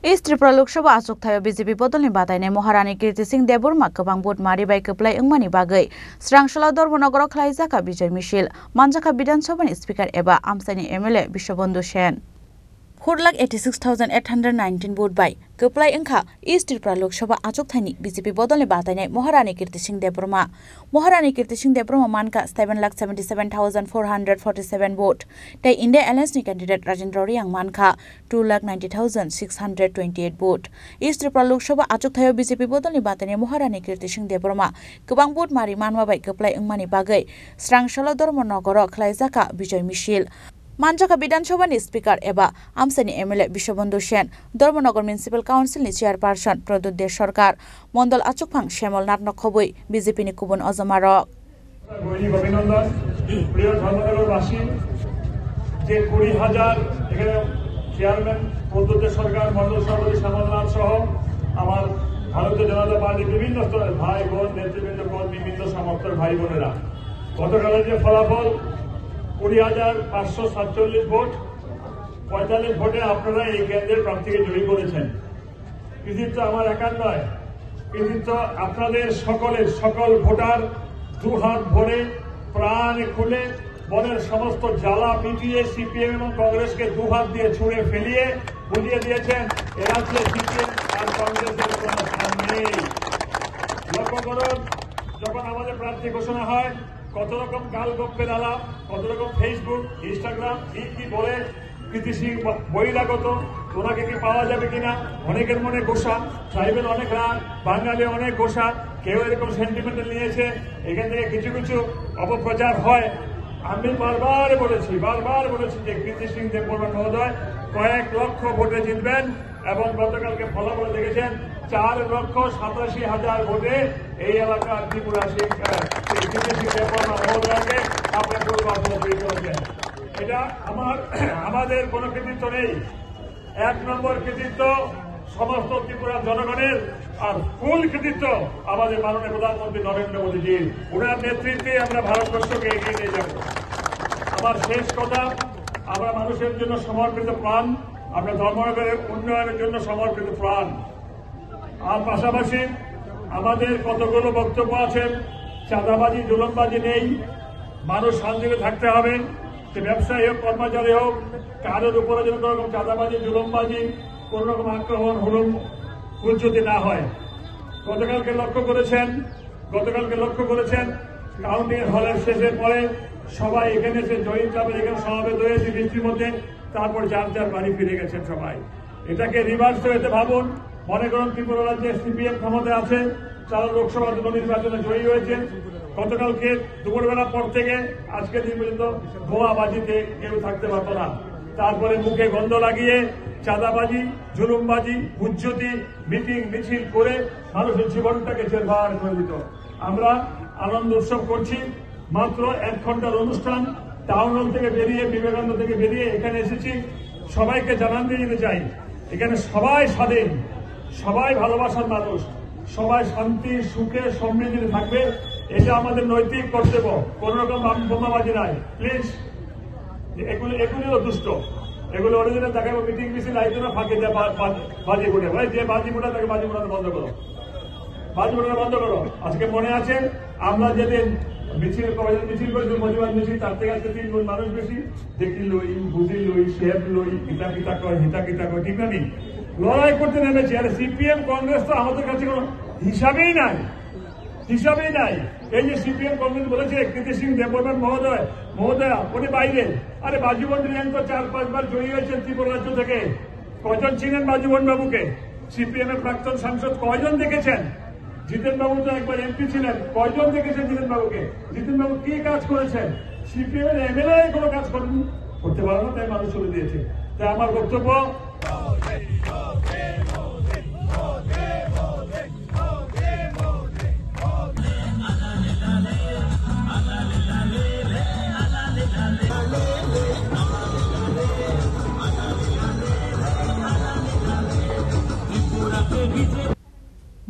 East Tripura Lok Sabha Asok Thayo BJP Bodolni Batainai Maharani Kirti Singh Deborma Gobang Vot Maribai Koplai Wngmani Bagui Srangshala Dharmanagaro Khlaijaka Bijay Mishil Manjaka Bidhan Sabhani Speaker eba Amsaini MLA Bishwabandhu Sen 4,86,819 vote by Koplai Wngkha East Tripura Lok Sabha Asok Thaini BJP Bodolni Batainai Maharani Kirti Singh Deborma Manka 7,77,447 vote Tai India Alliance ni candidate Rajendra Riang Manka 2,90,628 vote East Tripura Lok Sabha Asok Thayo BJP Bodolni Batainai Maharani Kirti Singh Deborma Gobang vote mari manma bai Koplai Wngmani bagui Srangshala Dharmanagaro Khlaijaka Bijay Mishil Manjaka Bidhan Sabhani Speaker eba Amsaini MLA Bishwabandhu Sen Dharmanagar Municipal Council ni Chairperson Pradudya Sarkar Mondol Achukphang Shemal Natno Khobui BJP ni Kubun Ozomarok প্রিয় ধর্মনগরবাসী যে 20,000 এখানে chairman পদ্ধতি সরকার মন্ডল সভাপতি শ্যামলনাথ সহ আমার ভারতীয় জনতা party বিভিন্ন স্তরের ভাই বোন নেতৃবৃন্দ বিভিন্ন সমর্থক ভাই বোনেরা গতকালের যে ফলাফল 20,547 ভোট 45 ভোটে আপনারা এই কেন্দ্রের প্রার্থীকে জয়ী করেছেন কৃতিত্ব আমার একার নয় কৃতিত্ব আপনাদের সকল ভোটার দুহাত ভরে প্রাণ খুলে মনের সমস্ত জ্বালা মিটিয়ে সিপিএম এবং কংগ্রেসকে দুহাত দিয়ে ছুঁড়ে ফেলিয়ে বুঝিয়ে দিয়েছেন এ রাজ্যে সিপিএম আর কংগ্রেসের কোনো স্থান নেই লক্ষ্য করুন যখন আমাদের প্রার্থী ঘোষণা হয় কত রকম গালগপ্পের আলাপ কত রকম ফেসবুক ইনস্টাগ্রাম কি বলে কৃতি সিং বহিরাগত ওনাকে কি পাওয়া যাবে কিনা অনেকের মনে গোসা ট্রাইবেল অনেক রাগ বাঙালি অনেক গোসা কেউ এরকম সেন্টিমেন্টাল নিয়েছে এখান থেকে কিছু অপপ্রচার হয় আমি বারবার বলেছি যে কৃতি সিং দেববর্মা মহোদয় কয়েক লক্ষ ভোটে জিতবেন এবং গতকালকে ফলাফল দেখেছেন 4,87,000 ভোটে এই এলাকার ত্রিপুরা সিং কৃতি সিং দেববর্মা মহোদয়কে আপনার জয়ী করেছেন এটা আমাদের কোনো কৃতিত্ব নেই এক নম্বর কৃতিত্ব সমস্ত ত্রিপুরার জনগণের আর ফুল কৃতিত্ব আমাদের মাননীয় প্রধানমন্ত্রী নরেন্দ্র মোদীজির ওনার নেতৃত্বে আমরা ভারতবর্ষকে এগিয়ে নিয়ে যাব আমার শেষ কথা আমরা মানুষের জন্য সমর্পিত প্রাণ আমরা ধর্মনগরের উন্নয়নের জন্য সমর্পিত প্রাণ আর পাশাপাশি আমাদের কতগুলো বক্তব্য আছে চাঁদাবাজি জুলুমবাজি নেই মানুষ শান্তিতে থাকতে হবে সে ব্যবসায়ী হোক কর্মচারী হোক কারোর উপরে যেন কোনো রকম চাঁদাবাজি জুলুমবাজি কোন রকম আক্রমণ হুলুম যদি না হয় গতকালকে লক্ষ্য করেছেন কাউন্টিং হলের শেষের পরে সবাই এখানে এসে জয়ী ক্লাবের এখানে সমাবেত হয়েছে বৃষ্টির মধ্যে তারপর যার বাড়ি ফিরে গেছেন সবাই এটাকে রিভার্স হতে ভাবুন মনে করুন ত্রিপুরা রাজ্যে সিপিএম ক্ষমতায় আছে তারা লোকসভা নির্বাচনে জয়ী হয়েছে গতকালকে দুপুরবেলা পর থেকে আজকে দিন পর্যন্ত বোমাবাজিতে কেউ থাকতে পারত না তারপরে মুখে গন্ধ লাগিয়ে চাঁদাবাজি জুলুমবাজি হুজ্জতি মিটিং মিছিল করে মানুষের জীবনটাকে জেরবার করে দিত আমরা আনন্দ উৎসব করছি মাত্র 1 ঘন্টার অনুষ্ঠান টাউন হল থেকে বেরিয়ে বিবেকানন্দ থেকে বেরিয়ে এখানে এসেছি সবাইকে জানান দিয়ে যেতে চাই এখানে সবাই স্বাধীন সবাই ভালোবাসার মানুষ সবাই শান্তি সুখে সমৃদ্ধিতে থাকবে এটা আমাদের নৈতিক কর্তব্য কোন রকম বোমাবাজি নাই প্লিজ এগুলো দুষ্ট এগুলো অরিজিনাল দেখাবো মিটিং মিছিল আইতো ফাঁকে দেয় বাজি ফুটে ভাই যে বাজি ফুটা তাকে বাজি ফুটাতে বন্ধ করো আজকে মনে আছে আমরা যেদিন মিছিল করেছি মজিবার মিছিল তার থেকে আজকে 3 গুণ মানুষ বেশি দেখি লই বুঝি লই শেপ লই হিতা কয় ঠিক না লড়াই করতে নেমেছি আর সিপিএম কংগ্রেস তো আমাদের কাছে কোনো হিসাবেই নাই এই যে সিপিএম কংগ্রেস বলেছে কৃতি সিং দেববর্মা মহোদয়া উনি বাইরে আরে বাজীবন রিয়াং তো 4-5 বার জয়ী হয়েছেন ত্রিপুরা রাজ্য থেকে কয়জন ছিলেন বাজীবন বাবুকে সিপিএম এর প্রাক্তন সাংসদ কয়জন দেখেছেন জিতেন বাবু তো একবার এমপি ছিলেন কয়জন দেখেছেন জিতেন বাবুকে জিতেন বাবু কি কাজ করেছেন সিপিএম এর এমএলএ কোনো কাজ করতে পারে না তাই মানুষ চলে দিয়েছে তাই আমার বক্তব্য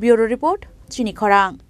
Bureau Report, Chini Khorang.